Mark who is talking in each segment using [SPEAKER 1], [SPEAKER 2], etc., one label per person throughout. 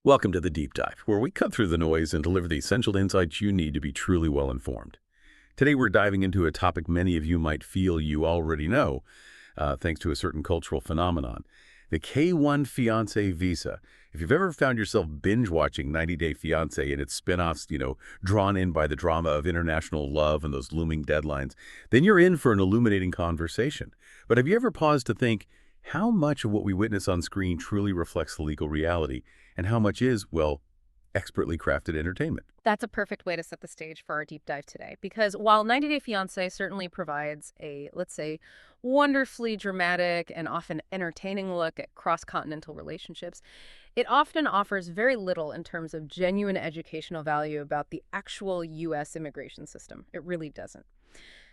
[SPEAKER 1] Welcome to the Deep Dive, where we cut through the noise and deliver the essential insights you need to be truly well-informed. Today, we're diving into a topic many of you might feel you already know, thanks to a certain cultural phenomenon, the K-1 Fiancé visa. If you've ever found yourself binge-watching 90 Day Fiancé and its spin-offs, drawn in by the drama of international love and those looming deadlines, then you're in for an illuminating conversation. But have you ever paused to think, how much of what we witness on screen truly reflects the legal reality, and how much is, well, expertly crafted entertainment?
[SPEAKER 2] That's a perfect way to set the stage for our deep dive today, because while 90 Day Fiancé certainly provides a, let's say, wonderfully dramatic and often entertaining look at cross-continental relationships, it often offers very little in terms of genuine educational value about the actual U.S. immigration system. It really doesn't.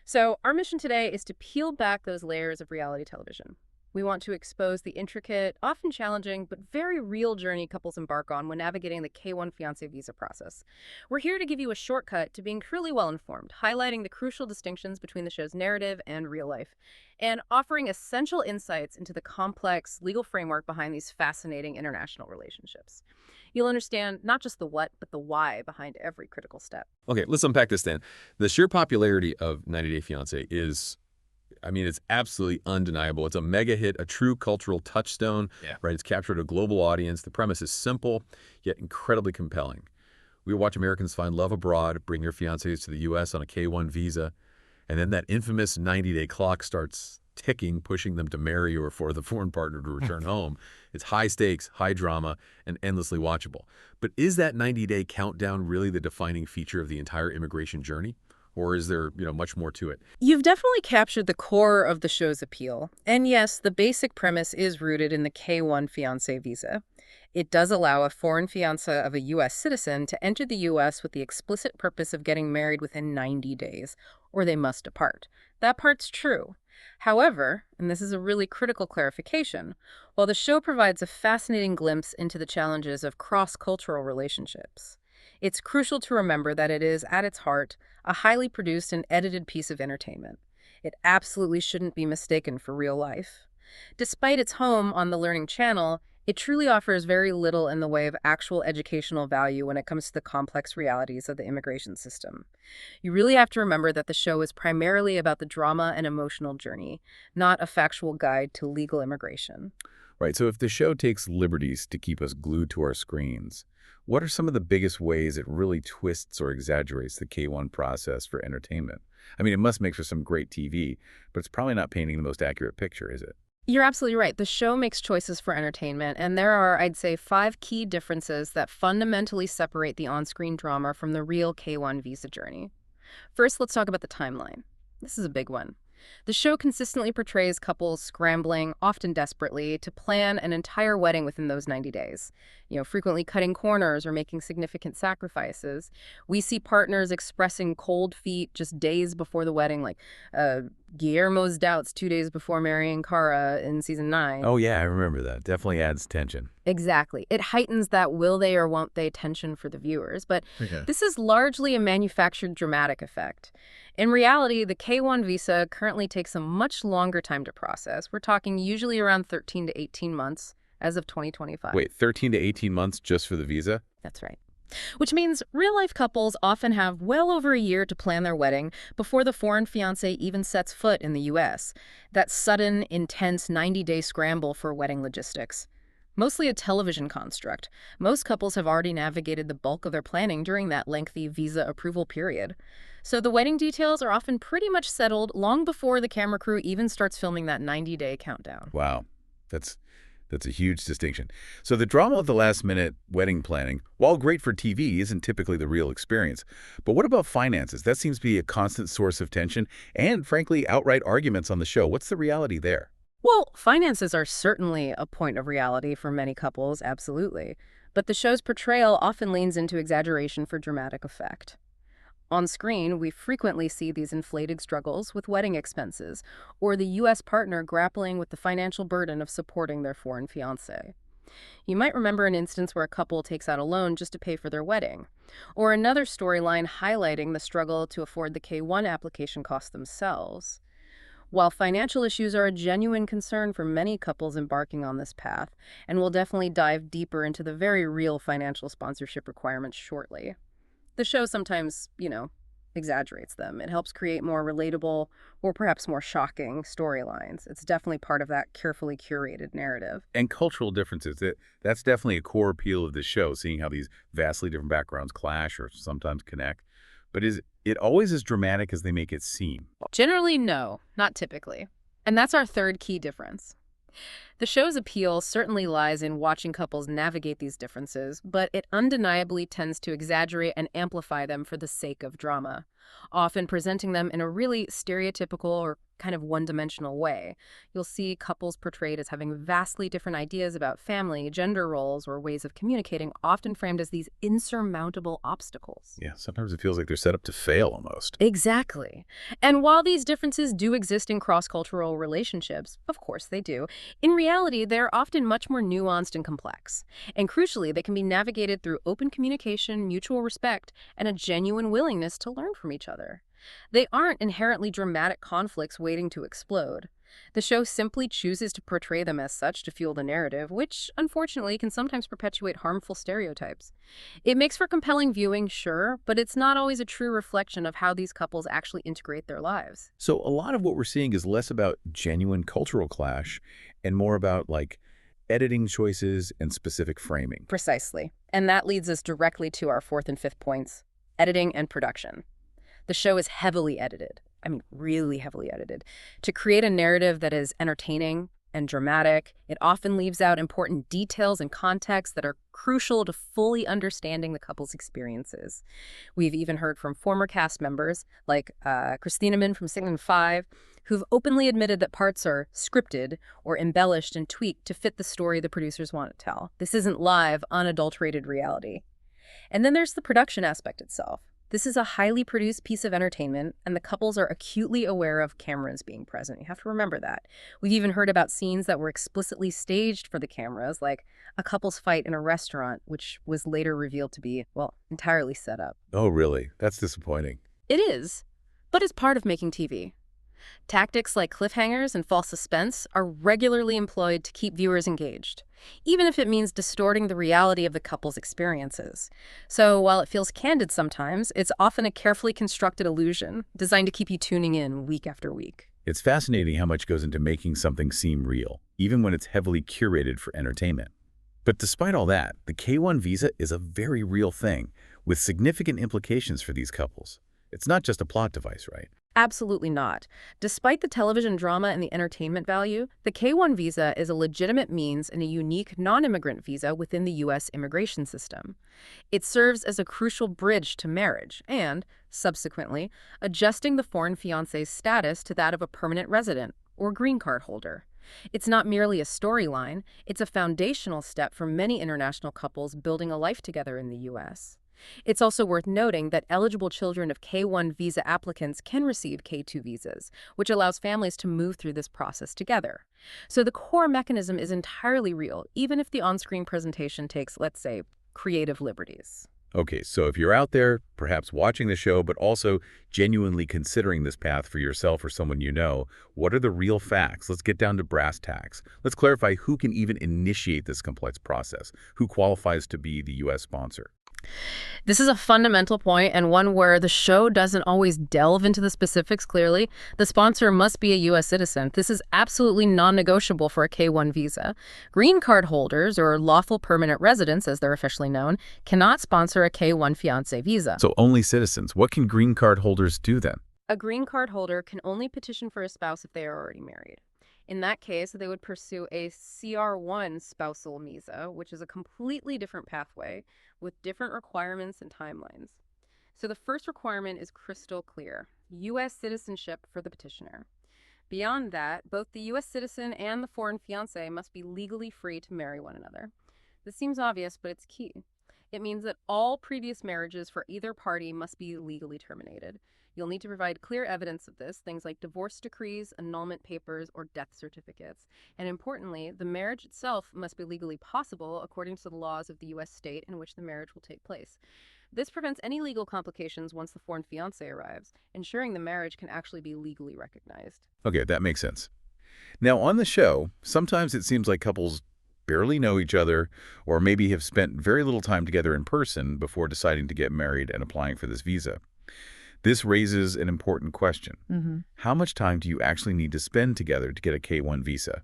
[SPEAKER 2] So our mission today is to peel back those layers of reality television. We want to expose the intricate, often challenging, but very real journey couples embark on when navigating the K-1 Fiancé visa process. We're here to give you a shortcut to being truly well-informed, highlighting the crucial distinctions between the show's narrative and real life, and offering essential insights into the complex legal framework behind these fascinating international relationships. You'll understand not just the what, but the why behind every critical step.
[SPEAKER 3] Okay, let's unpack this then. The sheer popularity of 90 Day Fiancé is, it's absolutely undeniable. It's a mega hit, a true cultural touchstone, right? It's captured a global audience. The premise is simple, yet incredibly compelling. We watch Americans find love abroad, bring their fiancés to the U.S. on a K-1 visa, and then that infamous 90-day clock starts ticking, pushing them to marry or for the foreign partner to return home. It's high stakes, high drama, and endlessly watchable. But is that 90-day countdown really the defining feature of the entire immigration journey? Or is there, much more to it?
[SPEAKER 2] You've definitely captured the core of the show's appeal. And yes, the basic premise is rooted in the K-1 Fiancé visa. It does allow a foreign fiancé of a U.S. citizen to enter the U.S. with the explicit purpose of getting married within 90 days, or they must depart. That part's true. However, and this is a really critical clarification, while the show provides a fascinating glimpse into the challenges of cross-cultural relationships, it's crucial to remember that it is, at its heart, a highly produced and edited piece of entertainment. It absolutely shouldn't be mistaken for real life. Despite its home on the Learning Channel, it truly offers very little in the way of actual educational value when it comes to the complex realities of the immigration system. You really have to remember that the show is primarily about the drama and emotional journey, not a factual guide to legal immigration.
[SPEAKER 1] Right, so if the show takes liberties to keep us glued to our screens, what are some of the biggest ways it really twists or exaggerates the K-1 process for entertainment? It must make for some great TV, but it's probably not painting the most accurate picture, is it?
[SPEAKER 2] You're absolutely right. The show makes choices for entertainment, and there are, I'd say, 5 key differences that fundamentally separate the on-screen drama from the real K-1 visa journey. First, let's talk about the timeline. This is a big one. The show consistently portrays couples scrambling, often desperately, to plan an entire wedding within those 90 days. Frequently cutting corners or making significant sacrifices. We see partners expressing cold feet just days before the wedding, like Guillermo's doubts 2 days before marrying Cara in season 9.
[SPEAKER 1] Oh yeah, I remember that. Definitely adds tension.
[SPEAKER 2] Exactly. It heightens that will they or won't they tension for the viewers. But this is largely a manufactured dramatic effect. In reality, the K-1 visa currently takes a much longer time to process. We're talking usually around 13 to 18 months as of 2025.
[SPEAKER 1] Wait, 13 to 18 months just for the visa?
[SPEAKER 2] That's right. Which means real-life couples often have well over a year to plan their wedding before the foreign fiancé even sets foot in the U.S. That sudden, intense 90-day scramble for wedding logistics. Mostly a television construct. Most couples have already navigated the bulk of their planning during that lengthy visa approval period. So the wedding details are often pretty much settled long before the camera crew even starts filming that 90-day countdown.
[SPEAKER 1] Wow, that's a huge distinction. So the drama of the last-minute wedding planning, while great for TV, isn't typically the real experience. But what about finances? That seems to be a constant source of tension and, frankly, outright arguments on the show. What's the reality there?
[SPEAKER 2] Well, finances are certainly a point of reality for many couples, absolutely. But the show's portrayal often leans into exaggeration for dramatic effect. On screen, we frequently see these inflated struggles with wedding expenses, or the U.S. partner grappling with the financial burden of supporting their foreign fiancé. You might remember an instance where a couple takes out a loan just to pay for their wedding, or another storyline highlighting the struggle to afford the K-1 application costs themselves. While financial issues are a genuine concern for many couples embarking on this path, and we'll definitely dive deeper into the very real financial sponsorship requirements shortly. The show sometimes, exaggerates them. It helps create more relatable or perhaps more shocking storylines. It's definitely part of that carefully curated narrative.
[SPEAKER 1] And cultural differences, that's definitely a core appeal of the show, seeing how these vastly different backgrounds clash or sometimes connect. But is it always as dramatic as they make it seem?
[SPEAKER 2] Generally, no, not typically. And that's our third key difference. The show's appeal certainly lies in watching couples navigate these differences, but it undeniably tends to exaggerate and amplify them for the sake of drama, often presenting them in a really stereotypical or kind of one-dimensional way. You'll see couples portrayed as having vastly different ideas about family, gender roles, or ways of communicating, often framed as these insurmountable obstacles.
[SPEAKER 1] Yeah, sometimes it feels like they're set up to fail almost.
[SPEAKER 2] Exactly. And while these differences do exist in cross-cultural relationships, of course they do, in reality, they're often much more nuanced and complex. And crucially, they can be navigated through open communication, mutual respect, and a genuine willingness to learn from each other. They aren't inherently dramatic conflicts waiting to explode. The show simply chooses to portray them as such to fuel the narrative, which, unfortunately, can sometimes perpetuate harmful stereotypes. It makes for compelling viewing, sure, but it's not always a true reflection of how these couples actually integrate their lives.
[SPEAKER 1] So a lot of what we're seeing is less about genuine cultural clash and more about, like, editing choices and specific framing.
[SPEAKER 2] Precisely. And that leads us directly to our fourth and fifth points: editing and production. The show is heavily edited. I mean, really heavily edited, to create a narrative that is entertaining and dramatic. It often leaves out important details and context that are crucial to fully understanding the couple's experiences. We've even heard from former cast members, like Christina Min from Season 5, who've openly admitted that parts are scripted or embellished and tweaked to fit the story the producers want to tell. This isn't live, unadulterated reality. And then there's the production aspect itself. This is a highly produced piece of entertainment, and the couples are acutely aware of cameras being present. You have to remember that. We've even heard about scenes that were explicitly staged for the cameras, like a couple's fight in a restaurant, which was later revealed to be, well, entirely set up.
[SPEAKER 1] Oh, really? That's disappointing.
[SPEAKER 2] It is, but it's part of making TV. Tactics like cliffhangers and false suspense are regularly employed to keep viewers engaged, even if it means distorting the reality of the couple's experiences. So while it feels candid sometimes, it's often a carefully constructed illusion designed to keep you tuning in week after week.
[SPEAKER 1] It's fascinating how much goes into making something seem real, even when it's heavily curated for entertainment. But despite all that, the K-1 visa is a very real thing, with significant implications for these couples. It's not just a plot device, right?
[SPEAKER 2] Absolutely not. Despite the television drama and the entertainment value, the K-1 visa is a legitimate means and a unique non-immigrant visa within the U.S. immigration system. It serves as a crucial bridge to marriage and, subsequently, adjusting the foreign fiancé's status to that of a permanent resident or green card holder. It's not merely a storyline, it's a foundational step for many international couples building a life together in the U.S. It's also worth noting that eligible children of K-1 visa applicants can receive K-2 visas, which allows families to move through this process together. So the core mechanism is entirely real, even if the on-screen presentation takes, let's say, creative liberties.
[SPEAKER 1] Okay, so if you're out there, perhaps watching the show, but also genuinely considering this path for yourself or someone you know, what are the real facts? Let's get down to brass tacks. Let's clarify who can even initiate this complex process, who qualifies to be the U.S. sponsor.
[SPEAKER 2] This is a fundamental point and one where the show doesn't always delve into the specifics clearly. The sponsor must be a U.S. citizen. This is absolutely non-negotiable for a K-1 visa. Green card holders, or lawful permanent residents as they're officially known, cannot sponsor a K-1 fiancé visa.
[SPEAKER 1] So only citizens. What can green card holders do then?
[SPEAKER 2] A green card holder can only petition for a spouse if they are already married. In that case, they would pursue a CR1 spousal visa, which is a completely different pathway with different requirements and timelines. So the first requirement is crystal clear: U.S. citizenship for the petitioner. Beyond that, both the U.S. citizen and the foreign fiancé must be legally free to marry one another. This seems obvious, but it's key. It means that all previous marriages for either party must be legally terminated. You'll need to provide clear evidence of this, things like divorce decrees, annulment papers, or death certificates. And importantly, the marriage itself must be legally possible according to the laws of the U.S. state in which the marriage will take place. This prevents any legal complications once the foreign fiancé arrives, ensuring the marriage can actually be legally recognized.
[SPEAKER 1] Okay, that makes sense. Now, on the show, sometimes it seems like couples barely know each other or maybe have spent very little time together in person before deciding to get married and applying for this visa. This raises an important question. How much time do you actually need to spend together to get a K-1 visa?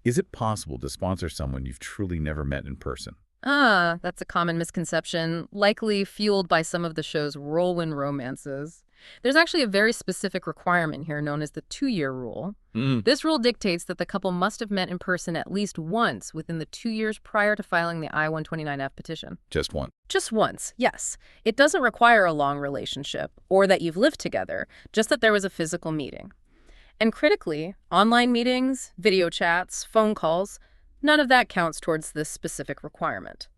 [SPEAKER 1] Is it possible to sponsor someone you've truly never met in person?
[SPEAKER 2] That's a common misconception, likely fueled by some of the show's whirlwind romances. There's actually a very specific requirement here known as the 2-year rule. This rule dictates that the couple must have met in person at least once within the 2 years prior to filing the I-129F petition.
[SPEAKER 1] Just one.
[SPEAKER 2] Just once, yes. It doesn't require a long relationship or that you've lived together, just that there was a physical meeting. And critically, online meetings, video chats, phone calls, none of that counts towards this specific requirement.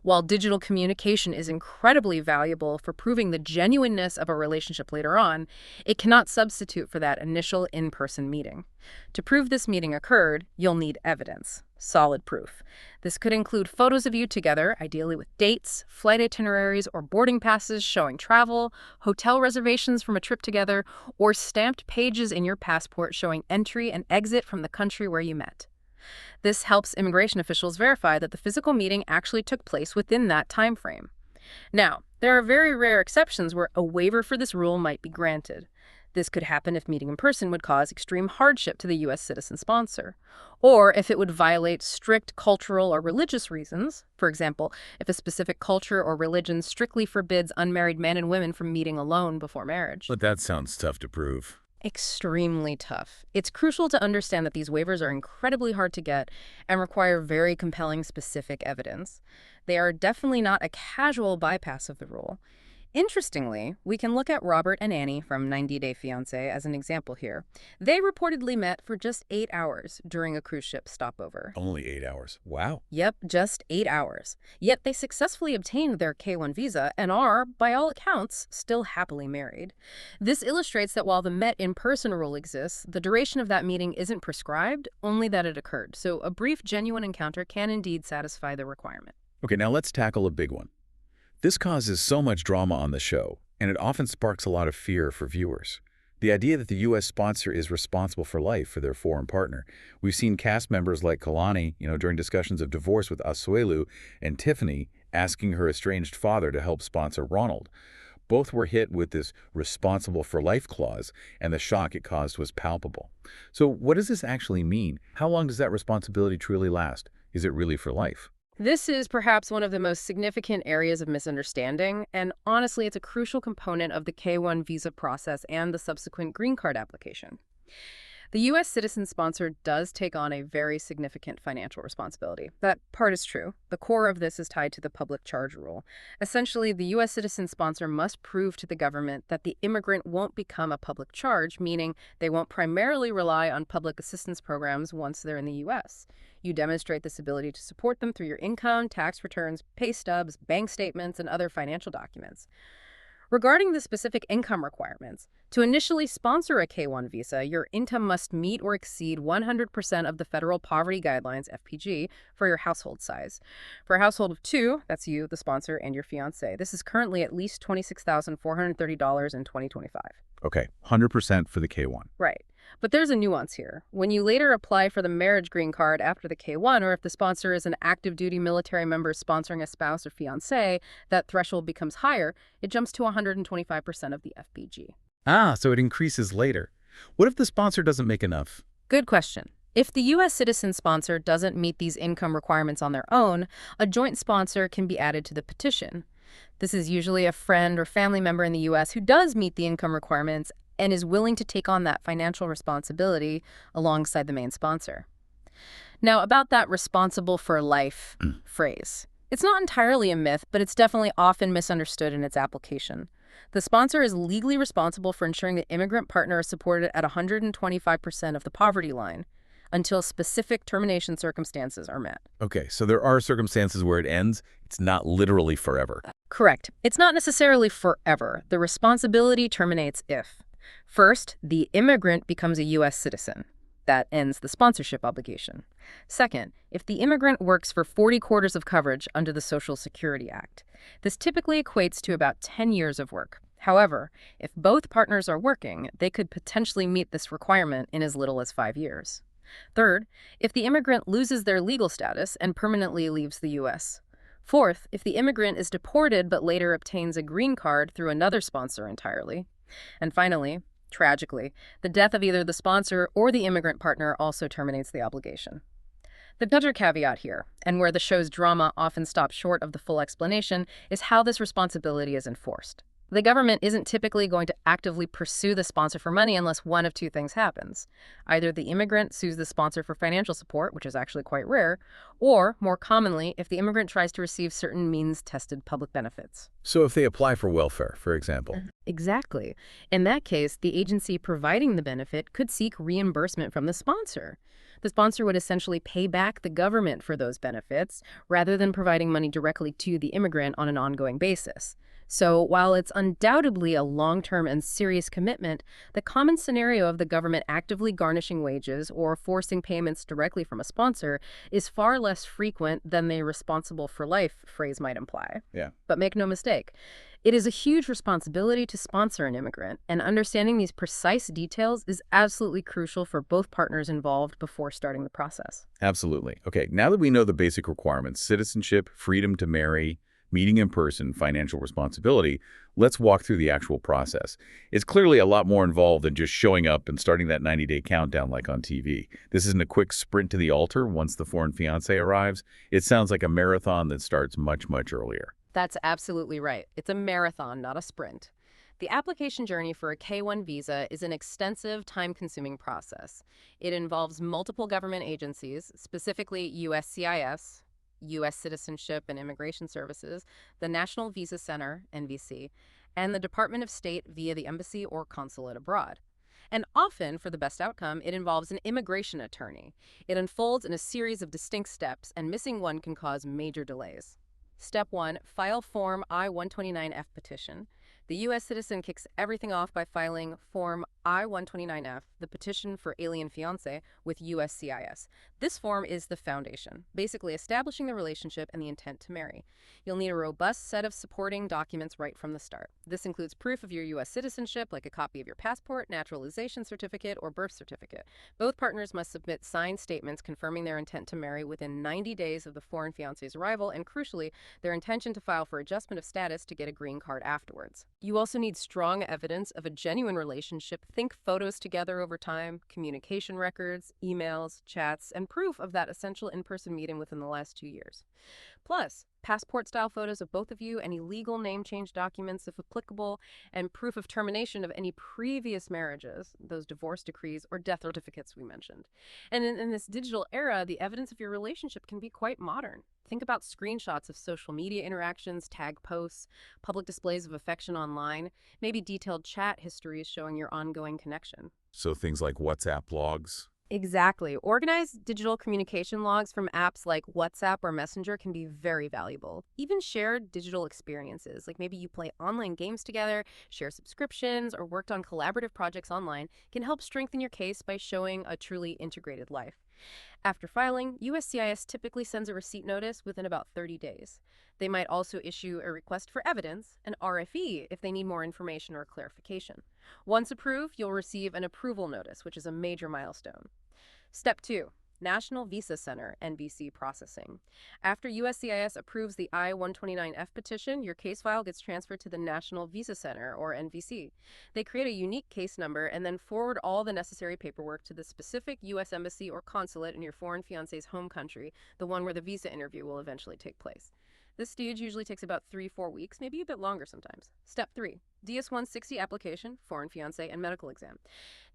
[SPEAKER 2] While digital communication is incredibly valuable for proving the genuineness of a relationship later on, it cannot substitute for that initial in-person meeting. To prove this meeting occurred, you'll need evidence, solid proof. This could include photos of you together, ideally with dates, flight itineraries, or boarding passes showing travel, hotel reservations from a trip together, or stamped pages in your passport showing entry and exit from the country where you met. This helps immigration officials verify that the physical meeting actually took place within that time frame. Now, there are very rare exceptions where a waiver for this rule might be granted. This could happen if meeting in person would cause extreme hardship to the U.S. citizen sponsor, or if it would violate strict cultural or religious reasons. For example, if a specific culture or religion strictly forbids unmarried men and women from meeting alone before marriage.
[SPEAKER 1] But that sounds tough to prove.
[SPEAKER 2] Extremely tough. It's crucial to understand that these waivers are incredibly hard to get and require very compelling specific evidence. They are definitely not a casual bypass of the rule. Interestingly, we can look at Robert and Annie from 90 Day Fiancé as an example here. They reportedly met for just 8 hours during a cruise ship stopover.
[SPEAKER 1] Only 8 hours. Wow.
[SPEAKER 2] Yep, just 8 hours. Yet they successfully obtained their K-1 visa and are, by all accounts, still happily married. This illustrates that while the met-in-person rule exists, the duration of that meeting isn't prescribed, only that it occurred. So a brief, genuine encounter can indeed satisfy the requirement.
[SPEAKER 1] Okay, now let's tackle a big one. This causes so much drama on the show, and it often sparks a lot of fear for viewers. The idea that the U.S. sponsor is responsible for life for their foreign partner. We've seen cast members like Kalani, during discussions of divorce with Asuelu, and Tiffany asking her estranged father to help sponsor Ronald. Both were hit with this responsible for life clause, and the shock it caused was palpable. So what does this actually mean? How long does that responsibility truly last? Is it really for life?
[SPEAKER 2] This is perhaps one of the most significant areas of misunderstanding, and honestly, it's a crucial component of the K-1 visa process and the subsequent green card application. The U.S. citizen sponsor does take on a very significant financial responsibility. That part is true. The core of this is tied to the public charge rule. Essentially, the U.S. citizen sponsor must prove to the government that the immigrant won't become a public charge, meaning they won't primarily rely on public assistance programs once they're in the U.S. You demonstrate this ability to support them through your income, tax returns, pay stubs, bank statements, and other financial documents. Regarding the specific income requirements, to initially sponsor a K-1 visa, your income must meet or exceed 100% of the Federal Poverty Guidelines, FPG, for your household size. For a household of 2, that's you, the sponsor, and your fiancé, this is currently at least $26,430 in 2025.
[SPEAKER 1] Okay, 100% for the K-1.
[SPEAKER 2] Right. But there's a nuance here. When you later apply for the marriage green card after the K-1, or if the sponsor is an active duty military member sponsoring a spouse or fiancé, that threshold becomes higher. It jumps to 125% of the FPG.
[SPEAKER 1] So it increases later. What if the sponsor doesn't make enough?
[SPEAKER 2] Good question. If the U.S. citizen sponsor doesn't meet these income requirements on their own, a joint sponsor can be added to the petition. This is usually a friend or family member in the U.S. who does meet the income requirements and is willing to take on that financial responsibility alongside the main sponsor. Now, about that responsible for life phrase. It's not entirely a myth, but it's definitely often misunderstood in its application. The sponsor is legally responsible for ensuring the immigrant partner is supported at 125% of the poverty line until specific termination circumstances are met.
[SPEAKER 1] Okay, so there are circumstances where it ends. It's not literally forever.
[SPEAKER 2] Correct. It's not necessarily forever. The responsibility terminates if, first, the immigrant becomes a U.S. citizen. That ends the sponsorship obligation. Second, if the immigrant works for 40 quarters of coverage under the Social Security Act. This typically equates to about 10 years of work. However, if both partners are working, they could potentially meet this requirement in as little as 5 years. Third, if the immigrant loses their legal status and permanently leaves the U.S. Fourth, if the immigrant is deported but later obtains a green card through another sponsor entirely. And finally, tragically, the death of either the sponsor or the immigrant partner also terminates the obligation. The other caveat here, and where the show's drama often stops short of the full explanation, is how this responsibility is enforced. The government isn't typically going to actively pursue the sponsor for money unless one of two things happens. Either the immigrant sues the sponsor for financial support, which is actually quite rare, or, more commonly, if the immigrant tries to receive certain means-tested public benefits.
[SPEAKER 1] So if they apply for welfare, for example.
[SPEAKER 2] Exactly. In that case, the agency providing the benefit could seek reimbursement from the sponsor. The sponsor would essentially pay back the government for those benefits rather than providing money directly to the immigrant on an ongoing basis. So while it's undoubtedly a long-term and serious commitment, the common scenario of the government actively garnishing wages or forcing payments directly from a sponsor is far less frequent than the responsible for life phrase might imply.
[SPEAKER 1] Yeah.
[SPEAKER 2] But make no mistake, it is a huge responsibility to sponsor an immigrant, and understanding these precise details is absolutely crucial for both partners involved before starting the process.
[SPEAKER 1] Absolutely. Okay, now that we know the basic requirements, citizenship, freedom to marry, meeting in person, financial responsibility, let's walk through the actual process. It's clearly a lot more involved than just showing up and starting that 90-day countdown like on TV. This isn't a quick sprint to the altar once the foreign fiancé arrives. It sounds like a marathon that starts much, much earlier.
[SPEAKER 2] That's absolutely right. It's a marathon, not a sprint. The application journey for a K-1 visa is an extensive, time-consuming process. It involves multiple government agencies, specifically USCIS, U.S. Citizenship and Immigration Services, the National Visa Center, NVC, and the Department of State via the embassy or consulate abroad. And often, for the best outcome, it involves an immigration attorney. It unfolds in a series of distinct steps, and missing one can cause major delays. Step 1, file Form I-129F petition. The U.S. citizen kicks everything off by filing Form I-129F, the petition for alien fiancé, with USCIS. This form is the foundation, basically establishing the relationship and the intent to marry. You'll need a robust set of supporting documents right from the start. This includes proof of your U.S. citizenship, like a copy of your passport, naturalization certificate, or birth certificate. Both partners must submit signed statements confirming their intent to marry within 90 days of the foreign fiancé's arrival, and crucially, their intention to file for adjustment of status to get a green card afterwards. You also need strong evidence of a genuine relationship. Think photos together over time, communication records, emails, chats, and proof of that essential in-person meeting within the last 2 years. Plus, passport-style photos of both of you, any legal name change documents if applicable, and proof of termination of any previous marriages, those divorce decrees or death certificates we mentioned. And in this digital era, the evidence of your relationship can be quite modern. Think about screenshots of social media interactions, tag posts, public displays of affection online, maybe detailed chat histories showing your ongoing connection.
[SPEAKER 1] So things like WhatsApp logs.
[SPEAKER 2] Exactly. Organized digital communication logs from apps like WhatsApp or Messenger can be very valuable. Even shared digital experiences, like maybe you play online games together, share subscriptions, or worked on collaborative projects online, can help strengthen your case by showing a truly integrated life. After filing, USCIS typically sends a receipt notice within about 30 days. They might also issue a request for evidence, an RFE, if they need more information or clarification. Once approved, you'll receive an approval notice, which is a major milestone. Step 2. National Visa Center, NVC processing. After USCIS approves the I-129F petition, your case file gets transferred to the National Visa Center, or NVC. They create a unique case number and then forward all the necessary paperwork to the specific U.S. embassy or consulate in your foreign fiancé's home country, the one where the visa interview will eventually take place. This stage usually takes about 3-4 weeks, maybe a bit longer sometimes. Step 3. DS-160 application, foreign fiancé, and medical exam.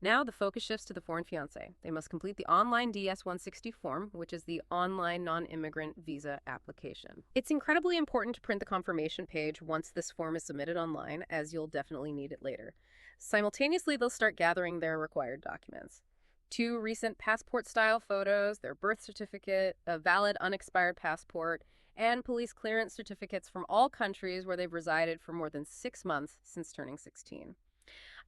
[SPEAKER 2] Now the focus shifts to the foreign fiancé. They must complete the online DS-160 form, which is the online non-immigrant visa application. It's incredibly important to print the confirmation page once this form is submitted online, as you'll definitely need it later. Simultaneously, they'll start gathering their required documents. 2 recent passport-style photos, their birth certificate, a valid unexpired passport, and police clearance certificates from all countries where they've resided for more than 6 months since turning 16.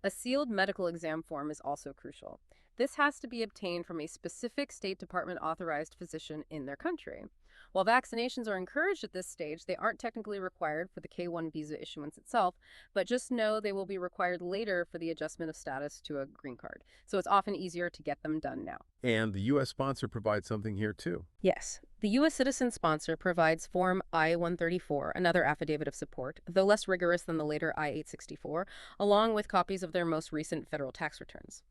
[SPEAKER 2] A sealed medical exam form is also crucial. This has to be obtained from a specific State Department authorized physician in their country. While vaccinations are encouraged at this stage, they aren't technically required for the K-1 visa issuance itself, but just know they will be required later for the adjustment of status to a green card. So it's often easier to get them done now.
[SPEAKER 1] And the U.S. sponsor provides something here, too.
[SPEAKER 2] Yes. The U.S. citizen sponsor provides Form I-134, another affidavit of support, though less rigorous than the later I-864, along with copies of their most recent federal tax returns.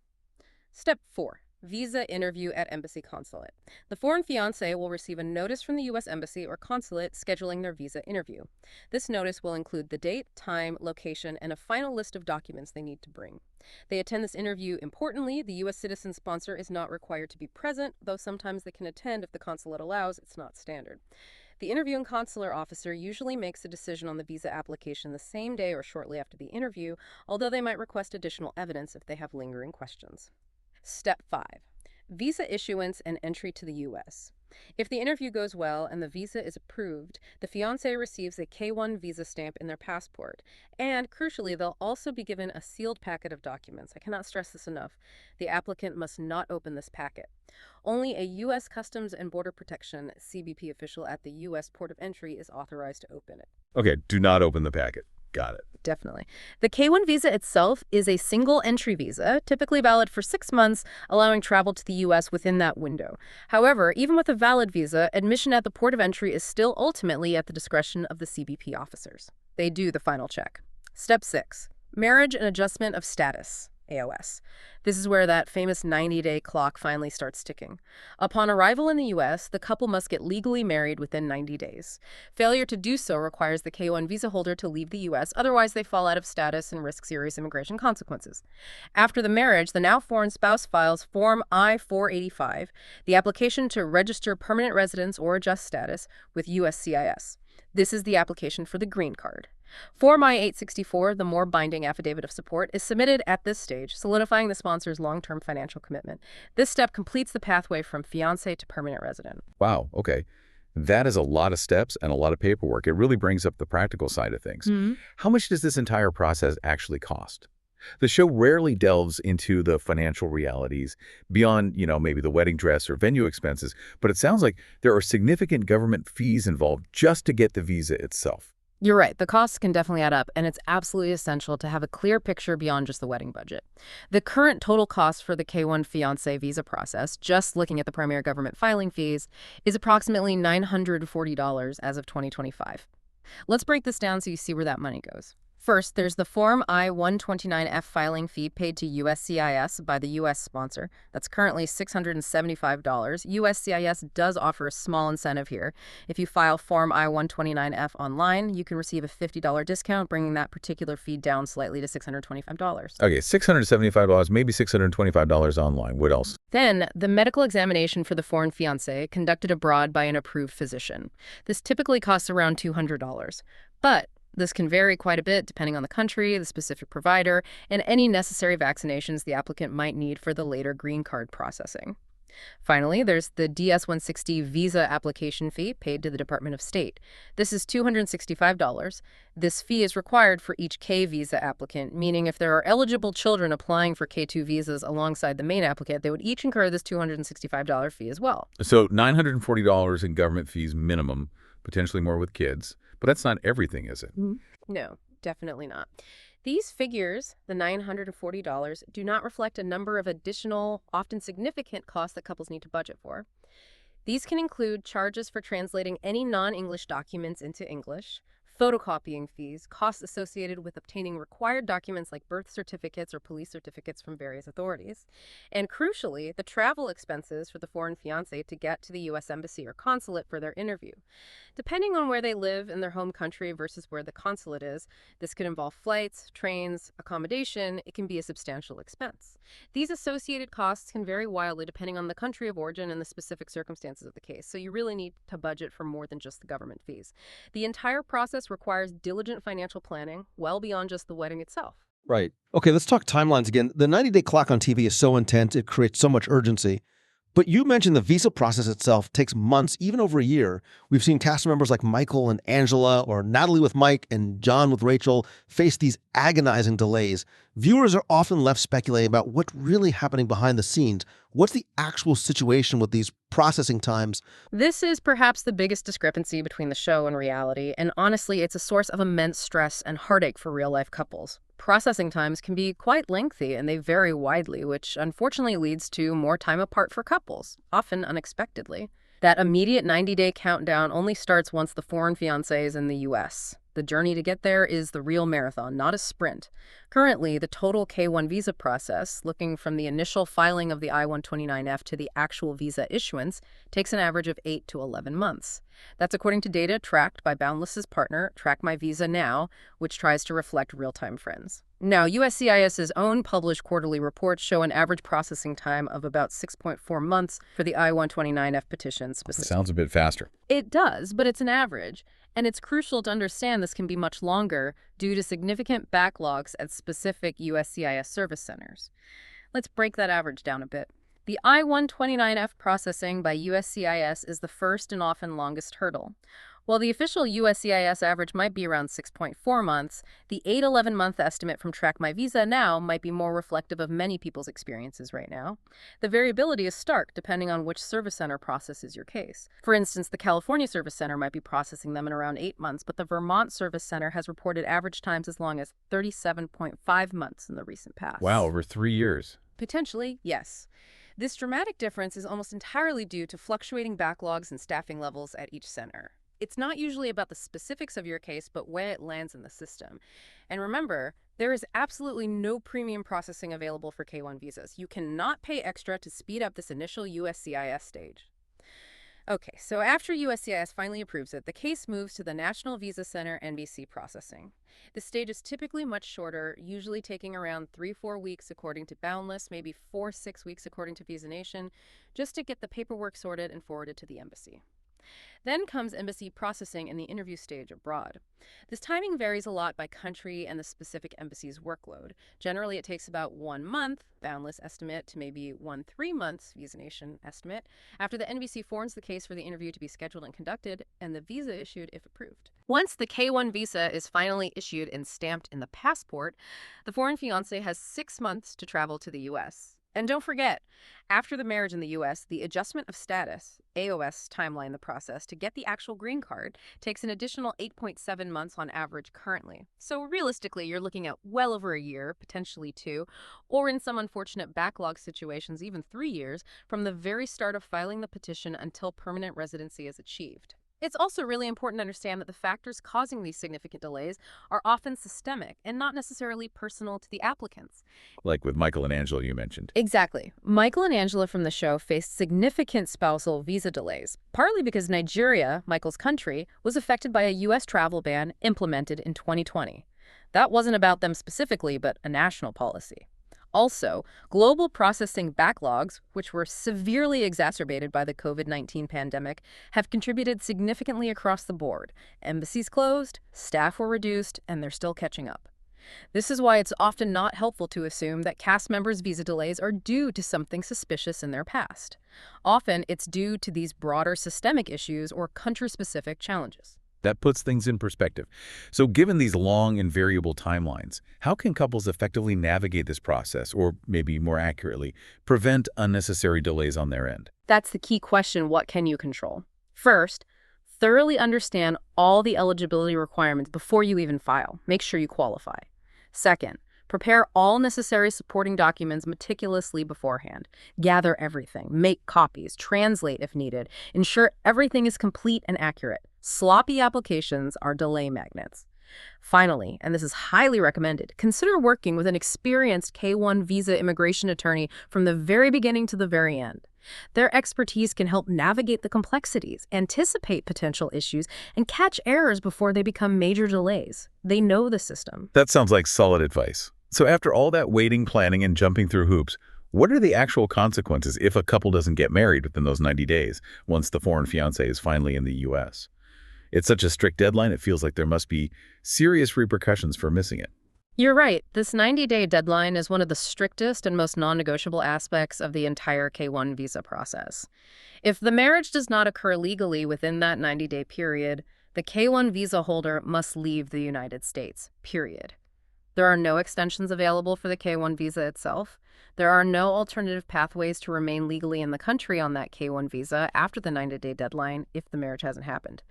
[SPEAKER 2] Step 4. Visa interview at embassy consulate. The foreign fiancé will receive a notice from the U.S. embassy or consulate scheduling their visa interview. This notice will include the date, time, location, and a final list of documents they need to bring. They attend this interview importantly. The U.S. citizen sponsor is not required to be present, though sometimes they can attend if the consulate allows. It's not standard. The interviewing consular officer usually makes a decision on the visa application the same day or shortly after the interview, although they might request additional evidence if they have lingering questions. Step 5. Visa issuance and entry to the U.S. If the interview goes well and the visa is approved, the fiancé receives a K-1 visa stamp in their passport. And, crucially, they'll also be given a sealed packet of documents. I cannot stress this enough. The applicant must not open this packet. Only a U.S. Customs and Border Protection CBP official at the U.S. port of entry is authorized to open it.
[SPEAKER 1] Okay, do not open the packet. Got it.
[SPEAKER 2] Definitely. The K-1 visa itself is a single entry visa, typically valid for 6 months, allowing travel to the U.S. within that window. However, even with a valid visa, admission at the port of entry is still ultimately at the discretion of the CBP officers. They do the final check. Step 6. Marriage and adjustment of status. AOS. This is where that famous 90-day clock finally starts ticking. Upon arrival in the U.S., the couple must get legally married within 90 days. Failure to do so requires the K-1 visa holder to leave the U.S., otherwise they fall out of status and risk serious immigration consequences. After the marriage, the now foreign spouse files Form I-485, the application to register permanent residence or adjust status with USCIS. This is the application for the green card. Form I-864, the more binding affidavit of support, is submitted at this stage, solidifying the sponsor's long-term financial commitment. This step completes the pathway from fiancé to permanent resident.
[SPEAKER 1] Wow, okay. That is a lot of steps and a lot of paperwork. It really brings up the practical side of things. How much does this entire process actually cost? The show rarely delves into the financial realities beyond, maybe the wedding dress or venue expenses, but it sounds like there are significant government fees involved just to get the visa itself.
[SPEAKER 2] You're right. The costs can definitely add up, and it's absolutely essential to have a clear picture beyond just the wedding budget. The current total cost for the K-1 fiancé visa process, just looking at the primary government filing fees, is approximately $940 as of 2025. Let's break this down so you see where that money goes. First, there's the Form I-129F filing fee paid to USCIS by the U.S. sponsor. That's currently $675. USCIS does offer a small incentive here. If you file Form I-129F online, you can receive a $50 discount, bringing that particular fee down slightly to $625.
[SPEAKER 1] Okay, $675, maybe $625 online. What else?
[SPEAKER 2] Then, the medical examination for the foreign fiancé conducted abroad by an approved physician. This typically costs around $200. But this can vary quite a bit depending on the country, the specific provider, and any necessary vaccinations the applicant might need for the later green card processing. Finally, there's the DS-160 visa application fee paid to the Department of State. This is $265. This fee is required for each K visa applicant, meaning if there are eligible children applying for K-2 visas alongside the main applicant, they would each incur this $265 fee as well.
[SPEAKER 1] So $940 in government fees minimum, potentially more with kids. But that's not everything, is it?
[SPEAKER 2] No, definitely not. These figures, the $940, do not reflect a number of additional, often significant costs that couples need to budget for. These can include charges for translating any non-English documents into English, photocopying fees, costs associated with obtaining required documents like birth certificates or police certificates from various authorities, and crucially, the travel expenses for the foreign fiancé to get to the U.S. Embassy or consulate for their interview. Depending on where they live in their home country versus where the consulate is, this could involve flights, trains, accommodation. It can be a substantial expense. These associated costs can vary wildly depending on the country of origin and the specific circumstances of the case, so you really need to budget for more than just the government fees. The entire process requires diligent financial planning, well beyond just the wedding itself.
[SPEAKER 4] Right. Okay, let's talk timelines again. The 90-day clock on TV is so intense, it creates so much urgency. But you mentioned the visa process itself takes months, even over a year. We've seen cast members like Michael and Angela, or Natalie with Mike and John with Rachel, face these agonizing delays. Viewers are often left speculating about what's really happening behind the scenes. What's the actual situation with these processing times?
[SPEAKER 2] This is perhaps the biggest discrepancy between the show and reality, and honestly, it's a source of immense stress and heartache for real-life couples. Processing times can be quite lengthy, and they vary widely, which unfortunately leads to more time apart for couples, often unexpectedly. That immediate 90-day countdown only starts once the foreign fiancé is in the U.S. The journey to get there is the real marathon, not a sprint. Currently, the total K-1 visa process, looking from the initial filing of the I-129F to the actual visa issuance, takes an average of 8 to 11 months. That's according to data tracked by Boundless's partner, Track My Visa Now, which tries to reflect real-time trends. Now, USCIS's own published quarterly reports show an average processing time of about 6.4 months for the I-129F petition specifically.
[SPEAKER 1] Sounds a bit faster.
[SPEAKER 2] It does, but it's an average. And it's crucial to understand this can be much longer due to significant backlogs at specific USCIS service centers. Let's break that average down a bit. The I-129F processing by USCIS is the first and often longest hurdle. While the official USCIS average might be around 6.4 months, the 8-11-month estimate from Track My Visa Now might be more reflective of many people's experiences right now. The variability is stark depending on which service center processes your case. For instance, the California Service Center might be processing them in around 8 months, but the Vermont Service Center has reported average times as long as 37.5 months in the recent past.
[SPEAKER 1] Wow, over 3 years.
[SPEAKER 2] Potentially, yes. This dramatic difference is almost entirely due to fluctuating backlogs and staffing levels at each center. It's not usually about the specifics of your case, but where it lands in the system. And remember, there is absolutely no premium processing available for K-1 visas. You cannot pay extra to speed up this initial USCIS stage. Okay, so after USCIS finally approves it, the case moves to the National Visa Center NVC processing. This stage is typically much shorter, usually taking around 3-4 weeks according to Boundless, maybe 4-6 weeks according to Visa Nation, just to get the paperwork sorted and forwarded to the embassy. Then comes embassy processing in the interview stage abroad. This timing varies a lot by country and the specific embassy's workload. Generally, it takes about 1 month, Boundless estimate, to maybe 1-3 months, Visa Nation estimate, after the NVC forwards the case for the interview to be scheduled and conducted, and the visa issued if approved. Once the K-1 visa is finally issued and stamped in the passport, the foreign fiancé has 6 months to travel to the U.S. And don't forget, after the marriage in the U.S., the adjustment of status, AOS timeline, the process to get the actual green card, takes an additional 8.7 months on average currently. So realistically, you're looking at well over a year, potentially 2, or in some unfortunate backlog situations, even 3 years, from the very start of filing the petition until permanent residency is achieved. It's also really important to understand that the factors causing these significant delays are often systemic and not necessarily personal to the applicants.
[SPEAKER 1] Like with Michael and Angela you mentioned.
[SPEAKER 2] Exactly. Michael and Angela from the show faced significant spousal visa delays, partly because Nigeria, Michael's country, was affected by a U.S. travel ban implemented in 2020. That wasn't about them specifically, but a national policy. Also, global processing backlogs, which were severely exacerbated by the COVID-19 pandemic, have contributed significantly across the board. Embassies closed, staff were reduced, and they're still catching up. This is why it's often not helpful to assume that cast members' visa delays are due to something suspicious in their past. Often, it's due to these broader systemic issues or country-specific challenges.
[SPEAKER 1] That puts things in perspective. So given these long and variable timelines, how can couples effectively navigate this process, or maybe more accurately, prevent unnecessary delays on their end?
[SPEAKER 2] That's the key question: what can you control? First, thoroughly understand all the eligibility requirements before you even file. Make sure you qualify. Second, prepare all necessary supporting documents meticulously beforehand. Gather everything, make copies, translate if needed. Ensure everything is complete and accurate. Sloppy applications are delay magnets. Finally, and this is highly recommended, consider working with an experienced K-1 visa immigration attorney from the very beginning to the very end. Their expertise can help navigate the complexities, anticipate potential issues, and catch errors before they become major delays. They know the system.
[SPEAKER 1] That sounds like solid advice. So after all that waiting, planning, and jumping through hoops, what are the actual consequences if a couple doesn't get married within those 90 days once the foreign fiancé is finally in the U.S.? It's such a strict deadline, it feels like there must be serious repercussions for missing it.
[SPEAKER 2] You're right. This 90-day deadline is one of the strictest and most non-negotiable aspects of the entire K-1 visa process. If the marriage does not occur legally within that 90-day period, the K-1 visa holder must leave the United States, period. There are no extensions available for the K-1 visa itself. There are no alternative pathways to remain legally in the country on that K-1 visa after the 90-day deadline if the marriage hasn't happened.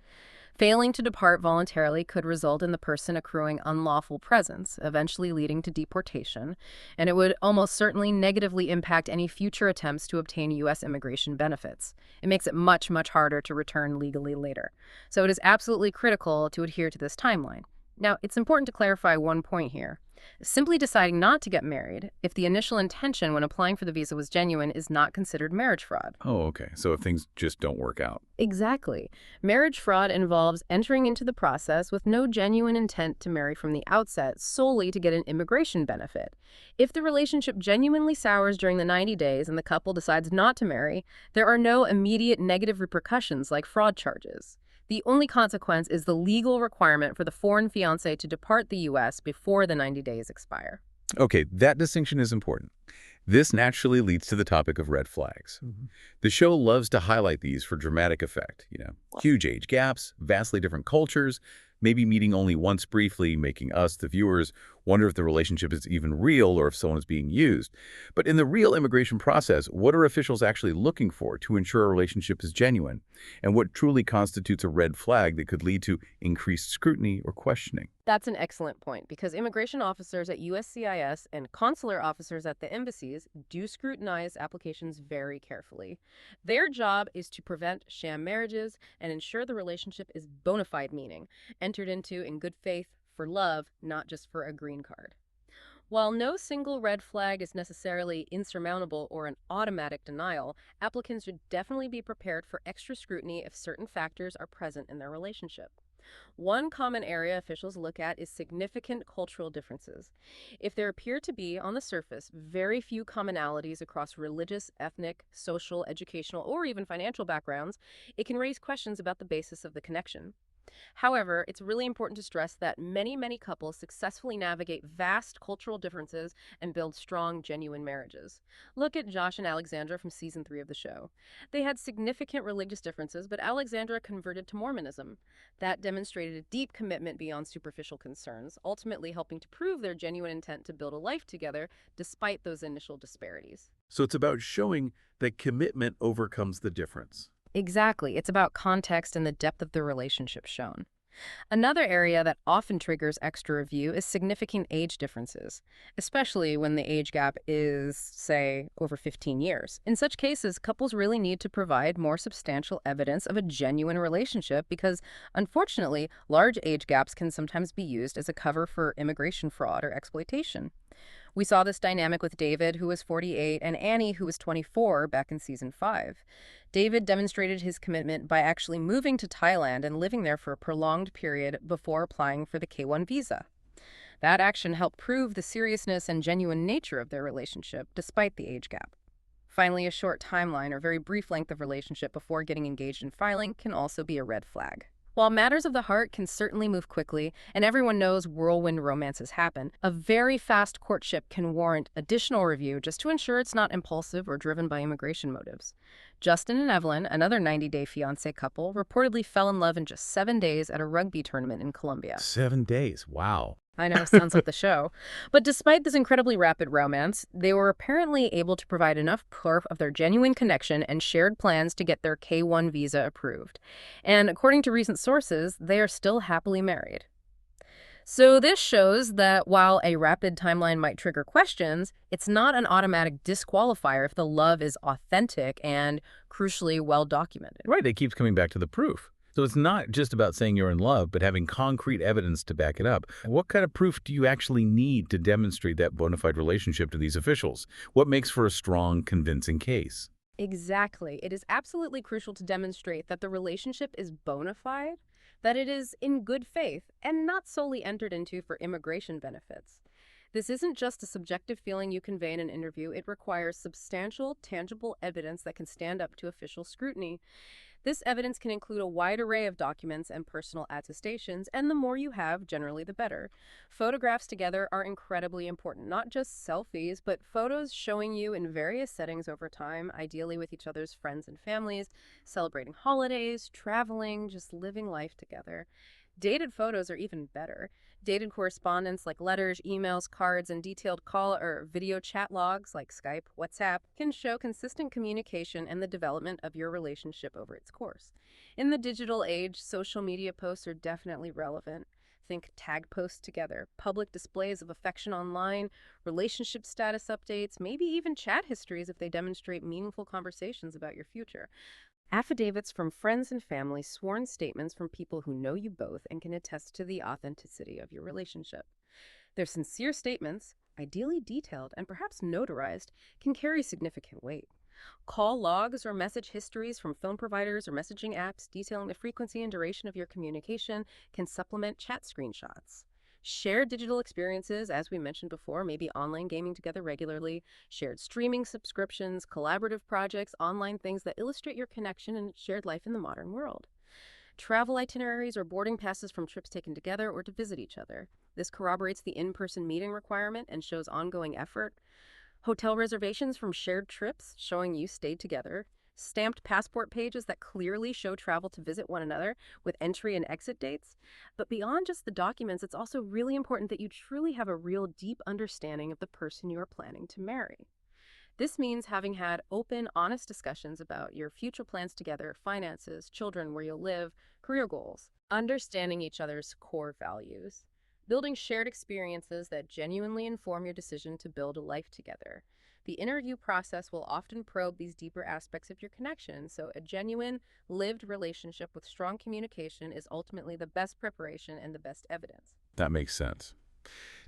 [SPEAKER 2] Failing to depart voluntarily could result in the person accruing unlawful presence, eventually leading to deportation, and it would almost certainly negatively impact any future attempts to obtain U.S. immigration benefits. It makes it much, much harder to return legally later. So it is absolutely critical to adhere to this timeline. Now, it's important to clarify one point here. Simply deciding not to get married, if the initial intention when applying for the visa was genuine, is not considered marriage fraud.
[SPEAKER 1] Oh, okay. So if things just don't work out.
[SPEAKER 2] Exactly. Marriage fraud involves entering into the process with no genuine intent to marry from the outset solely to get an immigration benefit. If the relationship genuinely sours during the 90 days and the couple decides not to marry, there are no immediate negative repercussions like fraud charges. The only consequence is the legal requirement for the foreign fiancé to depart the U.S. before the 90 days expire.
[SPEAKER 1] Okay, that distinction is important. This naturally leads to the topic of red flags. The show loves to highlight these for dramatic effect. Huge age gaps, vastly different cultures, maybe meeting only once briefly, making us, the viewers, wonder if the relationship is even real or if someone is being used. But in the real immigration process, what are officials actually looking for to ensure a relationship is genuine? And what truly constitutes a red flag that could lead to increased scrutiny or questioning?
[SPEAKER 2] That's an excellent point, because immigration officers at USCIS and consular officers at the embassies do scrutinize applications very carefully. Their job is to prevent sham marriages and ensure the relationship is bona fide, meaning entered into in good faith for love, not just for a green card. While no single red flag is necessarily insurmountable or an automatic denial, applicants should definitely be prepared for extra scrutiny if certain factors are present in their relationship. One common area officials look at is significant cultural differences. If there appear to be, on the surface, very few commonalities across religious, ethnic, social, educational, or even financial backgrounds, it can raise questions about the basis of the connection. However, it's really important to stress that many couples successfully navigate vast cultural differences and build strong, genuine marriages. Look at Josh and Alexandra from season 3 of the show. They had significant religious differences, but Alexandra converted to Mormonism. That demonstrated a deep commitment beyond superficial concerns, ultimately helping to prove their genuine intent to build a life together despite those initial disparities.
[SPEAKER 1] So it's about showing that commitment overcomes the difference.
[SPEAKER 2] Exactly. It's about context and the depth of the relationship shown. Another area that often triggers extra review is significant age differences, especially when the age gap is, say, over 15 years. In such cases, couples really need to provide more substantial evidence of a genuine relationship because, unfortunately, large age gaps can sometimes be used as a cover for immigration fraud or exploitation. We saw this dynamic with David, who was 48, and Annie, who was 24, back in season 5. David demonstrated his commitment by actually moving to Thailand and living there for a prolonged period before applying for the K-1 visa. That action helped prove the seriousness and genuine nature of their relationship, despite the age gap. Finally, a short timeline or very brief length of relationship before getting engaged and filing can also be a red flag. While matters of the heart can certainly move quickly, and everyone knows whirlwind romances happen, a very fast courtship can warrant additional review just to ensure it's not impulsive or driven by immigration motives. Justin and Evelyn, another 90-day fiancé couple, reportedly fell in love in just 7 days at a rugby tournament in Colombia.
[SPEAKER 1] 7 days. Wow.
[SPEAKER 2] I know, sounds like the show. But despite this incredibly rapid romance, they were apparently able to provide enough proof of their genuine connection and shared plans to get their K-1 visa approved. And according to recent sources, they are still happily married. So this shows that while a rapid timeline might trigger questions, it's not an automatic disqualifier if the love is authentic and, crucially, well documented.
[SPEAKER 1] Right, it keeps coming back to the proof. So it's not just about saying you're in love, but having concrete evidence to back it up. What kind of proof do you actually need to demonstrate that bona fide relationship to these officials? What makes for a strong, convincing case?
[SPEAKER 2] Exactly. It is absolutely crucial to demonstrate that the relationship is bona fide, that it is in good faith, and not solely entered into for immigration benefits. This isn't just a subjective feeling you convey in an interview. It requires substantial, tangible evidence that can stand up to official scrutiny. This evidence can include a wide array of documents and personal attestations, and the more you have, generally the better. Photographs together are incredibly important, not just selfies, but photos showing you in various settings over time, ideally with each other's friends and families, celebrating holidays, traveling, just living life together. Dated photos are even better. Dated correspondence like letters, emails, cards, and detailed call or video chat logs like Skype, WhatsApp can show consistent communication and the development of your relationship over its course. In the digital age, social media posts are definitely relevant. Think tag posts together, public displays of affection online, relationship status updates, maybe even chat histories if they demonstrate meaningful conversations about your future. Affidavits from friends and family, sworn statements from people who know you both and can attest to the authenticity of your relationship. Their sincere statements, ideally detailed and perhaps notarized, can carry significant weight. Call logs or message histories from phone providers or messaging apps detailing the frequency and duration of your communication can supplement chat screenshots. Shared digital experiences, as we mentioned before, maybe online gaming together regularly, shared streaming subscriptions, collaborative projects, online things that illustrate your connection and shared life in the modern world. Travel itineraries or boarding passes from trips taken together or to visit each other. This corroborates the in-person meeting requirement and shows ongoing effort. Hotel reservations from shared trips showing you stayed together. Stamped passport pages that clearly show travel to visit one another with entry and exit dates. But beyond just the documents, it's also really important that you truly have a real deep understanding of the person you are planning to marry. This means having had open, honest discussions about your future plans together, finances, children, where you'll live, career goals, understanding each other's core values, building shared experiences that genuinely inform your decision to build a life together. The interview process will often probe these deeper aspects of your connection, so a genuine, lived relationship with strong communication is ultimately the best preparation and the best evidence.
[SPEAKER 1] That makes sense.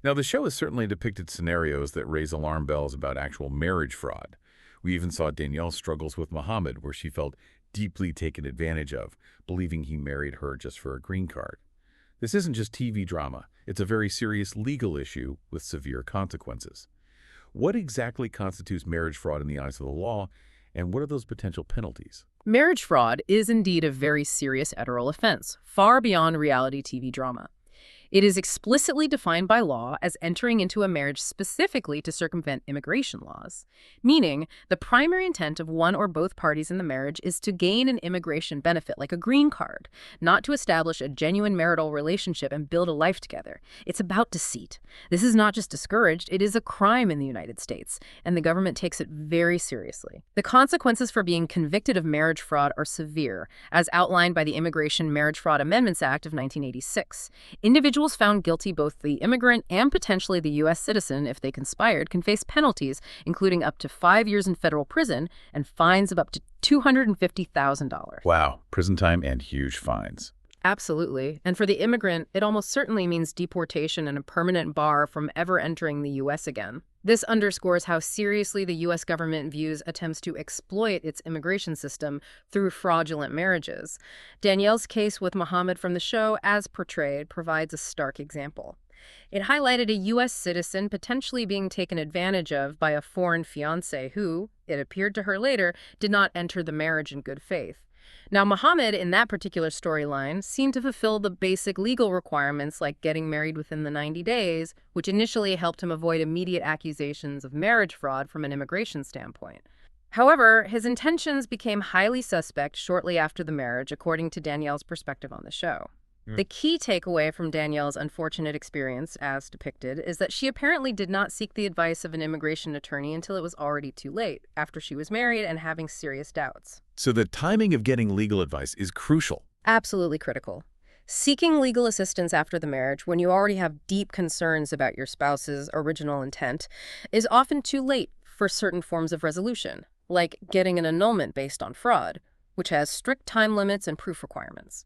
[SPEAKER 1] Now, the show has certainly depicted scenarios that raise alarm bells about actual marriage fraud. We even saw Danielle's struggles with Mohammed, where she felt deeply taken advantage of, believing he married her just for a green card. This isn't just TV drama. It's a very serious legal issue with severe consequences. What exactly constitutes marriage fraud in the eyes of the law, and what are those potential penalties?
[SPEAKER 2] Marriage fraud is indeed a very serious federal offense, far beyond reality TV drama. It is explicitly defined by law as entering into a marriage specifically to circumvent immigration laws, meaning the primary intent of one or both parties in the marriage is to gain an immigration benefit like a green card, not to establish a genuine marital relationship and build a life together. It's about deceit. This is not just discouraged, it is a crime in the United States, and the government takes it very seriously. The consequences for being convicted of marriage fraud are severe, as outlined by the Immigration Marriage Fraud Amendments Act of 1986. Individuals found guilty, both the immigrant and potentially the U.S. citizen, if they conspired, can face penalties, including up to 5 years in federal prison and fines of up to $250,000.
[SPEAKER 1] Wow, prison time and huge fines.
[SPEAKER 2] Absolutely. And for the immigrant, it almost certainly means deportation and a permanent bar from ever entering the U.S. again. This underscores how seriously the U.S. government views attempts to exploit its immigration system through fraudulent marriages. Danielle's case with Mohammed from the show, as portrayed, provides a stark example. It highlighted a U.S. citizen potentially being taken advantage of by a foreign fiancé who, it appeared to her later, did not enter the marriage in good faith. Now, Mohammed, in that particular storyline, seemed to fulfill the basic legal requirements like getting married within the 90 days, which initially helped him avoid immediate accusations of marriage fraud from an immigration standpoint. However, his intentions became highly suspect shortly after the marriage, according to Danielle's perspective on the show. The key takeaway from Danielle's unfortunate experience, as depicted, is that she apparently did not seek the advice of an immigration attorney until it was already too late, after she was married and having serious doubts.
[SPEAKER 1] So the timing of getting legal advice is crucial.
[SPEAKER 2] Absolutely critical. Seeking legal assistance after the marriage, when you already have deep concerns about your spouse's original intent, is often too late for certain forms of resolution, like getting an annulment based on fraud, which has strict time limits and proof requirements.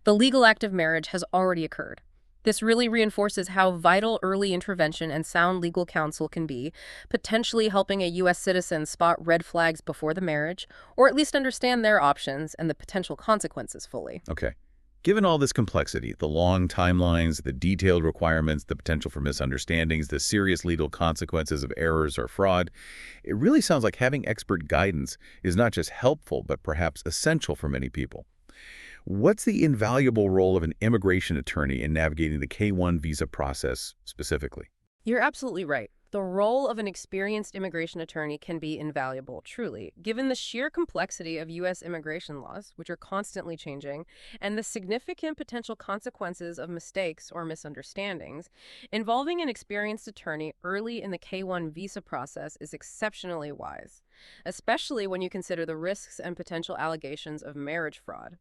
[SPEAKER 2] The legal act of marriage has already occurred. This really reinforces how vital early intervention and sound legal counsel can be, potentially helping a U.S. citizen spot red flags before the marriage, or at least understand their options and the potential consequences fully.
[SPEAKER 1] Okay. Given all this complexity, the long timelines, the detailed requirements, the potential for misunderstandings, the serious legal consequences of errors or fraud, it really sounds like having expert guidance is not just helpful, but perhaps essential for many people. What's the invaluable role of an immigration attorney in navigating the K-1 visa process specifically?
[SPEAKER 2] You're absolutely right. The role of an experienced immigration attorney can be invaluable, truly, given the sheer complexity of U.S. immigration laws, which are constantly changing, and the significant potential consequences of mistakes or misunderstandings. Involving an experienced attorney early in the K-1 visa process is exceptionally wise, especially when you consider the risks and potential allegations of marriage fraud.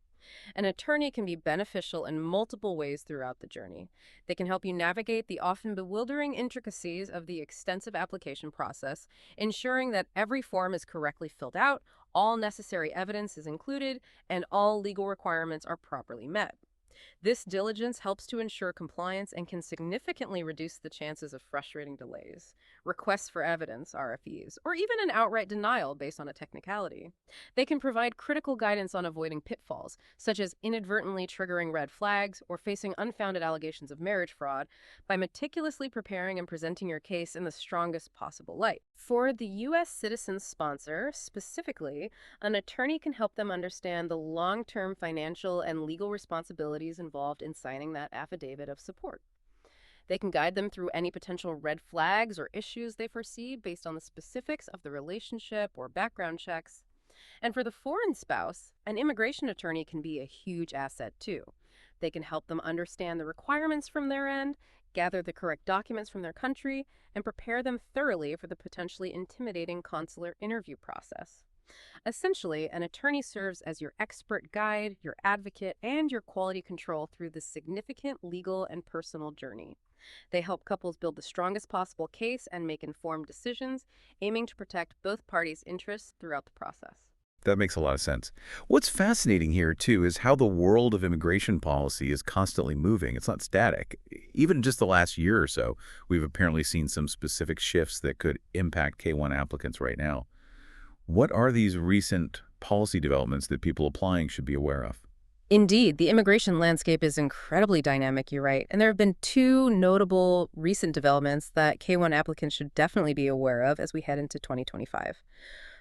[SPEAKER 2] An attorney can be beneficial in multiple ways throughout the journey. They can help you navigate the often bewildering intricacies of the extensive application process, ensuring that every form is correctly filled out, all necessary evidence is included, and all legal requirements are properly met. This diligence helps to ensure compliance and can significantly reduce the chances of frustrating delays, requests for evidence, RFEs, or even an outright denial based on a technicality. They can provide critical guidance on avoiding pitfalls, such as inadvertently triggering red flags or facing unfounded allegations of marriage fraud, by meticulously preparing and presenting your case in the strongest possible light. For the U.S. citizen sponsor, specifically, an attorney can help them understand the long-term financial and legal responsibilities involved in signing that affidavit of support. They can guide them through any potential red flags or issues they foresee based on the specifics of the relationship or background checks. And for the foreign spouse, an immigration attorney can be a huge asset too. They can help them understand the requirements from their end, gather the correct documents from their country, and prepare them thoroughly for the potentially intimidating consular interview process. Essentially, an attorney serves as your expert guide, your advocate, and your quality control through this significant legal and personal journey. They help couples build the strongest possible case and make informed decisions, aiming to protect both parties' interests throughout the process.
[SPEAKER 1] That makes a lot of sense. What's fascinating here, too, is how the world of immigration policy is constantly moving. It's not static. Even just the last year or so, we've apparently seen some specific shifts that could impact K-1 applicants right now. What are these recent policy developments that people applying should be aware of?
[SPEAKER 2] Indeed, the immigration landscape is incredibly dynamic, you're right. And there have been two notable recent developments that K-1 applicants should definitely be aware of as we head into 2025.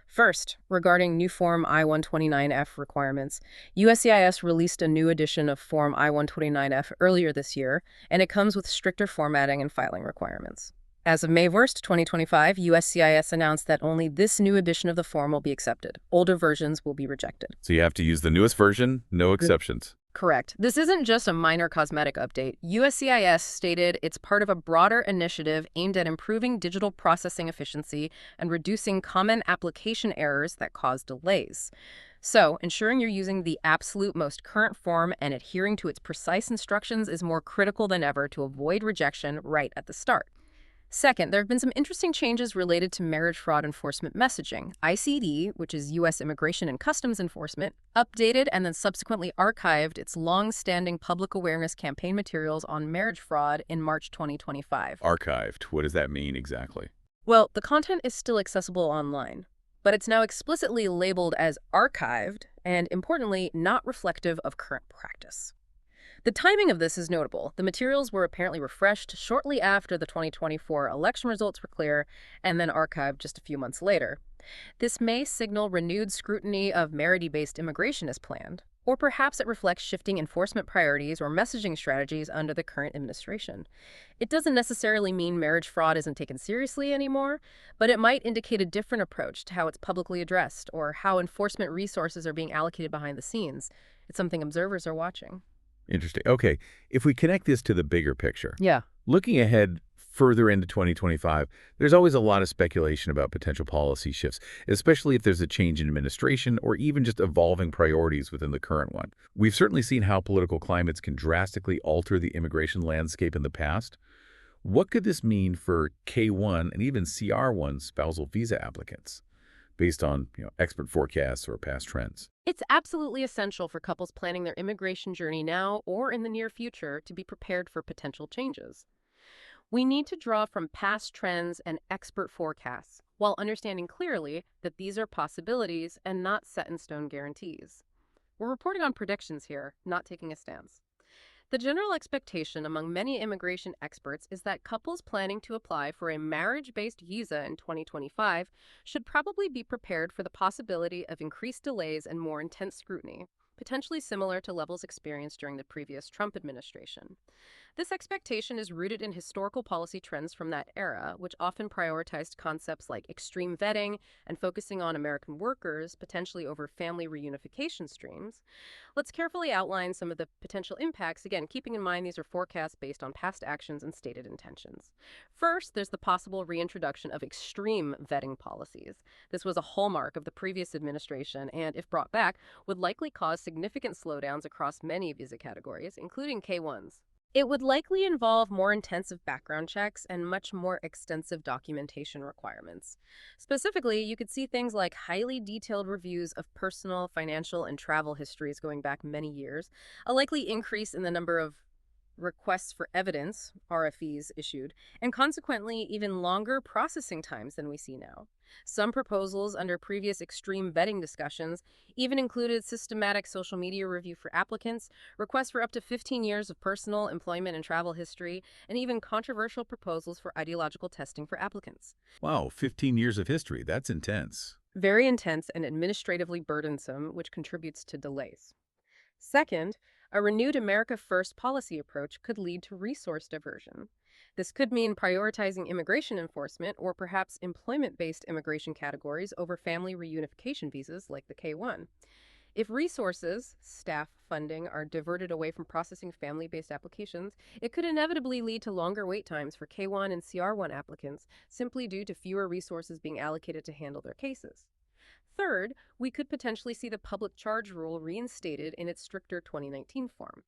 [SPEAKER 2] First, regarding new Form I-129F requirements, USCIS released a new edition of Form I-129F earlier this year, and it comes with stricter formatting and filing requirements. As of May 1st, 2025, USCIS announced that only this new edition of the form will be accepted. Older versions will be rejected.
[SPEAKER 1] So you have to use the newest version, no exceptions.
[SPEAKER 2] Correct. This isn't just a minor cosmetic update. USCIS stated it's part of a broader initiative aimed at improving digital processing efficiency and reducing common application errors that cause delays. So, ensuring you're using the absolute most current form and adhering to its precise instructions is more critical than ever to avoid rejection right at the start. Second, there have been some interesting changes related to marriage fraud enforcement messaging. ICD, which is U.S. Immigration and Customs Enforcement, updated and then subsequently archived its long-standing public awareness campaign materials on marriage fraud in March 2025.
[SPEAKER 1] Archived. What does that mean exactly?
[SPEAKER 2] Well, the content is still accessible online, but it's now explicitly labeled as archived and, importantly, not reflective of current practice. The timing of this is notable. The materials were apparently refreshed shortly after the 2024 election results were clear and then archived just a few months later. This may signal renewed scrutiny of merit-based immigration as planned, or perhaps it reflects shifting enforcement priorities or messaging strategies under the current administration. It doesn't necessarily mean marriage fraud isn't taken seriously anymore, but it might indicate a different approach to how it's publicly addressed or how enforcement resources are being allocated behind the scenes. It's something observers are watching.
[SPEAKER 1] Interesting. Okay, if we connect this to the bigger picture,
[SPEAKER 2] Yeah.
[SPEAKER 1] looking ahead further into 2025, there's always a lot of speculation about potential policy shifts, especially if there's a change in administration or even just evolving priorities within the current one. We've certainly seen how political climates can drastically alter the immigration landscape in the past. What could this mean for K-1 and even CR-1 spousal visa applicants, based on expert forecasts or past trends?
[SPEAKER 2] It's absolutely essential for couples planning their immigration journey now or in the near future to be prepared for potential changes. We need to draw from past trends and expert forecasts while understanding clearly that these are possibilities and not set-in-stone guarantees. We're reporting on predictions here, not taking a stance. The general expectation among many immigration experts is that couples planning to apply for a marriage-based visa in 2025 should probably be prepared for the possibility of increased delays and more intense scrutiny, potentially similar to levels experienced during the previous Trump administration. This expectation is rooted in historical policy trends from that era, which often prioritized concepts like extreme vetting and focusing on American workers, potentially over family reunification streams. Let's carefully outline some of the potential impacts, again, keeping in mind these are forecasts based on past actions and stated intentions. First, there's the possible reintroduction of extreme vetting policies. This was a hallmark of the previous administration and, if brought back, would likely cause significant slowdowns across many visa categories, including K-1s. It would likely involve more intensive background checks and much more extensive documentation requirements. Specifically, you could see things like highly detailed reviews of personal, financial, and travel histories going back many years, a likely increase in the number of requests for evidence, RFEs, issued, and consequently even longer processing times than we see now. Some proposals under previous extreme vetting discussions even included systematic social media review for applicants, requests for up to 15 years of personal, employment, and travel history, and even controversial proposals for ideological testing for applicants.
[SPEAKER 1] Wow, 15 years of history. That's intense.
[SPEAKER 2] Very intense and administratively burdensome, which contributes to delays. Second, a renewed America First policy approach could lead to resource diversion. This could mean prioritizing immigration enforcement or perhaps employment-based immigration categories over family reunification visas like the K-1. If resources, staff funding, are diverted away from processing family-based applications, it could inevitably lead to longer wait times for K-1 and CR-1 applicants simply due to fewer resources being allocated to handle their cases. Third, we could potentially see the public charge rule reinstated in its stricter 2019 form.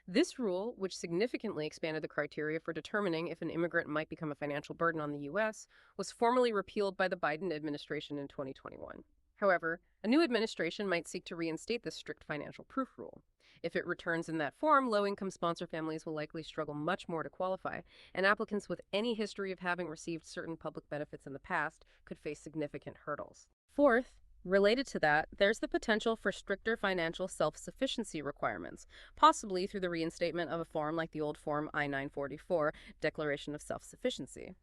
[SPEAKER 2] This rule, which significantly expanded the criteria for determining if an immigrant might become a financial burden on the U.S., was formally repealed by the Biden administration in 2021. However, a new administration might seek to reinstate this strict financial proof rule. If it returns in that form, low-income sponsor families will likely struggle much more to qualify, and applicants with any history of having received certain public benefits in the past could face significant hurdles. Fourth, related to that, there's the potential for stricter financial self-sufficiency requirements, possibly through the reinstatement of a form like the old Form I-944, Declaration of Self-Sufficiency.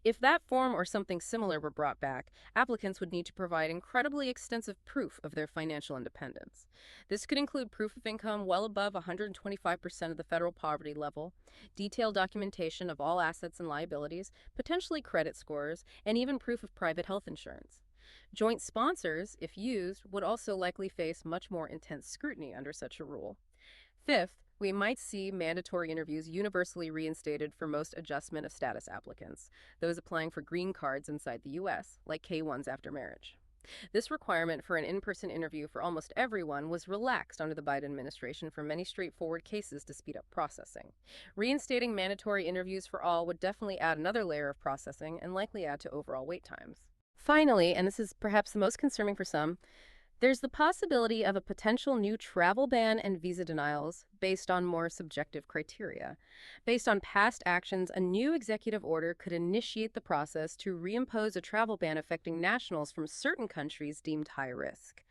[SPEAKER 2] If that form or something similar were brought back, applicants would need to provide incredibly extensive proof of their financial independence. This could include proof of income well above 125% of the federal poverty level, detailed documentation of all assets and liabilities, potentially credit scores, and even proof of private health insurance. Joint sponsors, if used, would also likely face much more intense scrutiny under such a rule. Fifth, we might see mandatory interviews universally reinstated for most adjustment of status applicants, those applying for green cards inside the U.S., like K-1s after marriage. This requirement for an in-person interview for almost everyone was relaxed under the Biden administration for many straightforward cases to speed up processing. Reinstating mandatory interviews for all would definitely add another layer of processing and likely add to overall wait times. Finally, and this is perhaps the most concerning for some, there's the possibility of a potential new travel ban and visa denials based on more subjective criteria. Based on past actions, a new executive order could initiate the process to reimpose a travel ban affecting nationals from certain countries deemed high risk.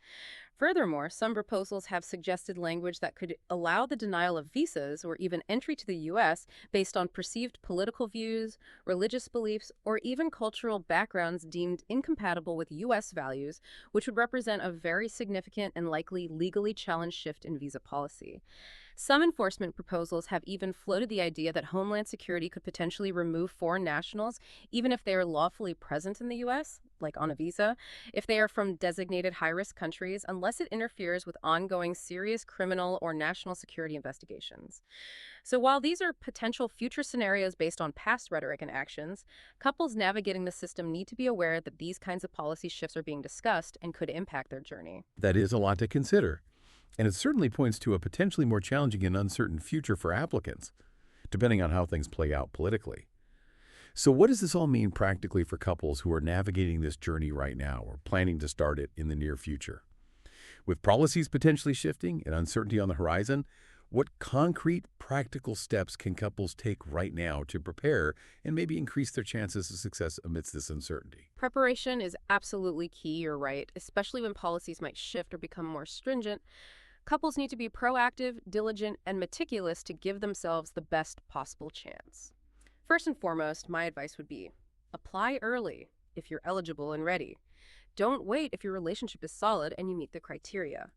[SPEAKER 2] Furthermore, some proposals have suggested language that could allow the denial of visas or even entry to the U.S. based on perceived political views, religious beliefs, or even cultural backgrounds deemed incompatible with U.S. values, which would represent a very significant and likely legally challenged shift in visa policy. Some enforcement proposals have even floated the idea that Homeland Security could potentially remove foreign nationals, even if they are lawfully present in the U.S., like on a visa, if they are from designated high-risk countries, unless it interferes with ongoing serious criminal or national security investigations. So while these are potential future scenarios based on past rhetoric and actions, couples navigating the system need to be aware that these kinds of policy shifts are being discussed and could impact their journey.
[SPEAKER 1] That is a lot to consider. And it certainly points to a potentially more challenging and uncertain future for applicants, depending on how things play out politically. So what does this all mean practically for couples who are navigating this journey right now or planning to start it in the near future? With policies potentially shifting and uncertainty on the horizon, what concrete, practical steps can couples take right now to prepare and maybe increase their chances of success amidst this uncertainty?
[SPEAKER 2] Preparation is absolutely key, you're right, especially when policies might shift or become more stringent. Couples need to be proactive, diligent, and meticulous to give themselves the best possible chance. First and foremost, my advice would be apply early if you're eligible and ready. Don't wait if your relationship is solid and you meet the criteria.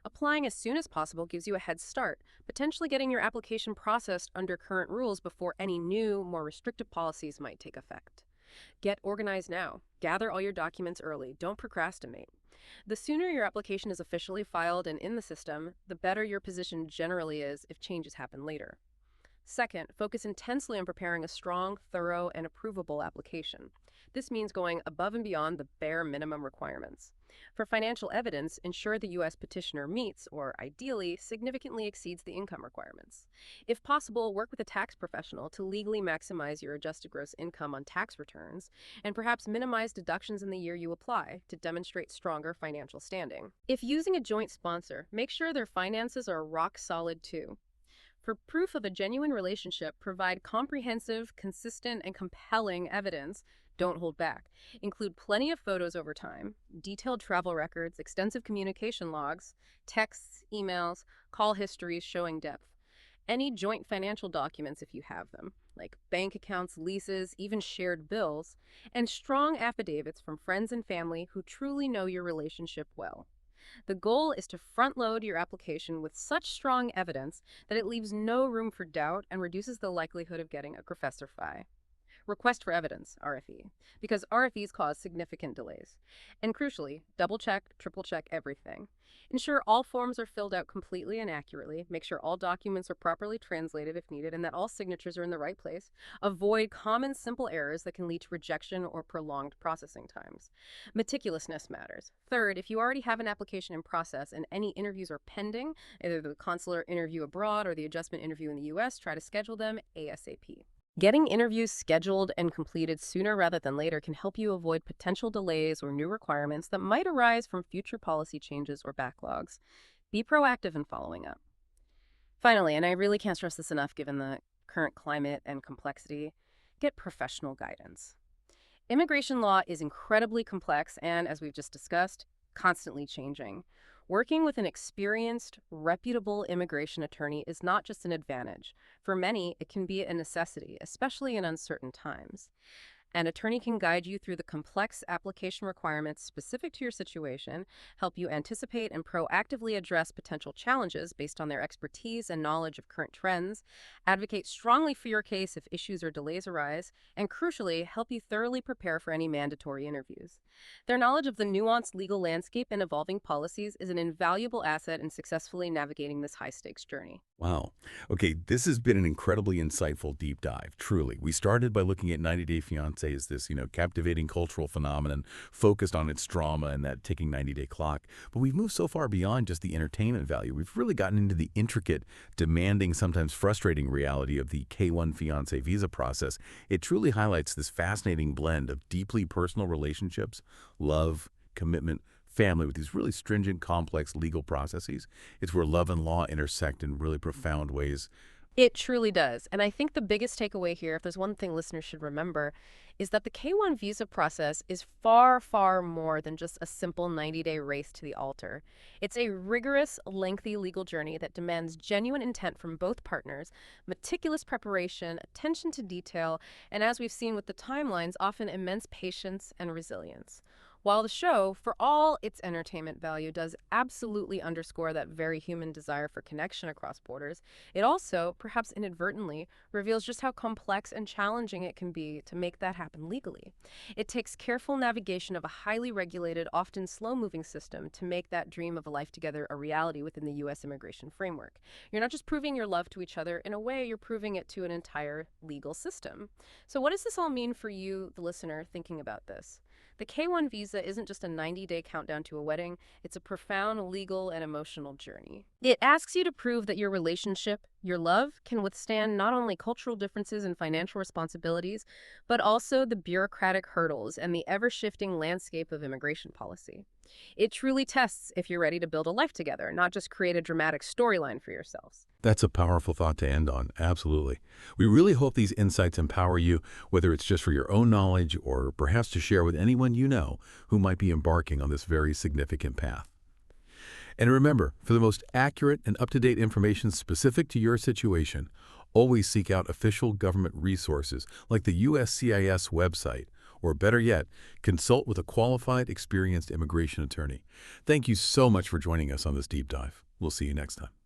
[SPEAKER 2] Applying as soon as possible gives you a head start, potentially getting your application processed under current rules before any new, more restrictive policies might take effect. Get organized now. Gather all your documents early. Don't procrastinate. The sooner your application is officially filed and in the system, the better your position generally is if changes happen later. Second, focus intensely on preparing a strong, thorough, and approvable application. This means going above and beyond the bare minimum requirements. For financial evidence, ensure the U.S. petitioner meets, or ideally, significantly exceeds the income requirements. If possible, work with a tax professional to legally maximize your adjusted gross income on tax returns, and perhaps minimize deductions in the year you apply to demonstrate stronger financial standing. If using a joint sponsor, make sure their finances are rock solid too. For proof of a genuine relationship, provide comprehensive, consistent, and compelling evidence. Don't hold back. Include plenty of photos over time, detailed travel records, extensive communication logs, texts, emails, call histories showing depth. Any joint financial documents if you have them, like bank accounts, leases, even shared bills, and strong affidavits from friends and family who truly know your relationship well. The goal is to front-load your application with such strong evidence that it leaves no room for doubt and reduces the likelihood of getting a professor fi. Request for evidence, RFE, because RFEs cause significant delays. And crucially, double-check, triple-check everything. Ensure all forms are filled out completely and accurately. Make sure all documents are properly translated if needed and that all signatures are in the right place. Avoid common simple errors that can lead to rejection or prolonged processing times. Meticulousness matters. Third, if you already have an application in process and any interviews are pending, either the consular interview abroad or the adjustment interview in the U.S., try to schedule them ASAP. Getting interviews scheduled and completed sooner rather than later can help you avoid potential delays or new requirements that might arise from future policy changes or backlogs. Be proactive in following up. Finally, and I really can't stress this enough given the current climate and complexity, get professional guidance. Immigration law is incredibly complex and, as we've just discussed, constantly changing. Working with an experienced, reputable immigration attorney is not just an advantage. For many, it can be a necessity, especially in uncertain times. An attorney can guide you through the complex application requirements specific to your situation, help you anticipate and proactively address potential challenges based on their expertise and knowledge of current trends, advocate strongly for your case if issues or delays arise, and crucially, help you thoroughly prepare for any mandatory interviews. Their knowledge of the nuanced legal landscape and evolving policies is an invaluable asset in successfully navigating this high-stakes journey.
[SPEAKER 1] Wow. Okay, this has been an incredibly insightful deep dive, truly. We started by looking at 90 Day Fiancé as this, captivating cultural phenomenon focused on its drama and that ticking 90-day clock. But we've moved so far beyond just the entertainment value. We've really gotten into the intricate, demanding, sometimes frustrating reality of the K-1 Fiancé visa process. It truly highlights this fascinating blend of deeply personal relationships, love, commitment, family with these really stringent, complex legal processes. It's where love and law intersect in really profound ways.
[SPEAKER 2] It truly does. And I think the biggest takeaway here, if there's one thing listeners should remember, is that the K-1 visa process is far, far more than just a simple 90-day race to the altar. It's a rigorous, lengthy legal journey that demands genuine intent from both partners, meticulous preparation, attention to detail, and as we've seen with the timelines, often immense patience and resilience. While the show, for all its entertainment value, does absolutely underscore that very human desire for connection across borders, it also, perhaps inadvertently, reveals just how complex and challenging it can be to make that happen legally. It takes careful navigation of a highly regulated, often slow-moving system to make that dream of a life together a reality within the U.S. immigration framework. You're not just proving your love to each other. In a way, you're proving it to an entire legal system. So what does this all mean for you, the listener, thinking about this? The K-1 visa isn't just a 90-day countdown to a wedding. It's a profound legal and emotional journey. It asks you to prove that your relationship, your love, can withstand not only cultural differences and financial responsibilities, but also the bureaucratic hurdles and the ever-shifting landscape of immigration policy. It truly tests if you're ready to build a life together, not just create a dramatic storyline for yourselves.
[SPEAKER 1] That's a powerful thought to end on, absolutely. We really hope these insights empower you, whether it's just for your own knowledge or perhaps to share with anyone you know who might be embarking on this very significant path. And remember, for the most accurate and up-to-date information specific to your situation, always seek out official government resources like the USCIS website, or better yet, consult with a qualified, experienced immigration attorney. Thank you so much for joining us on this deep dive. We'll see you next time.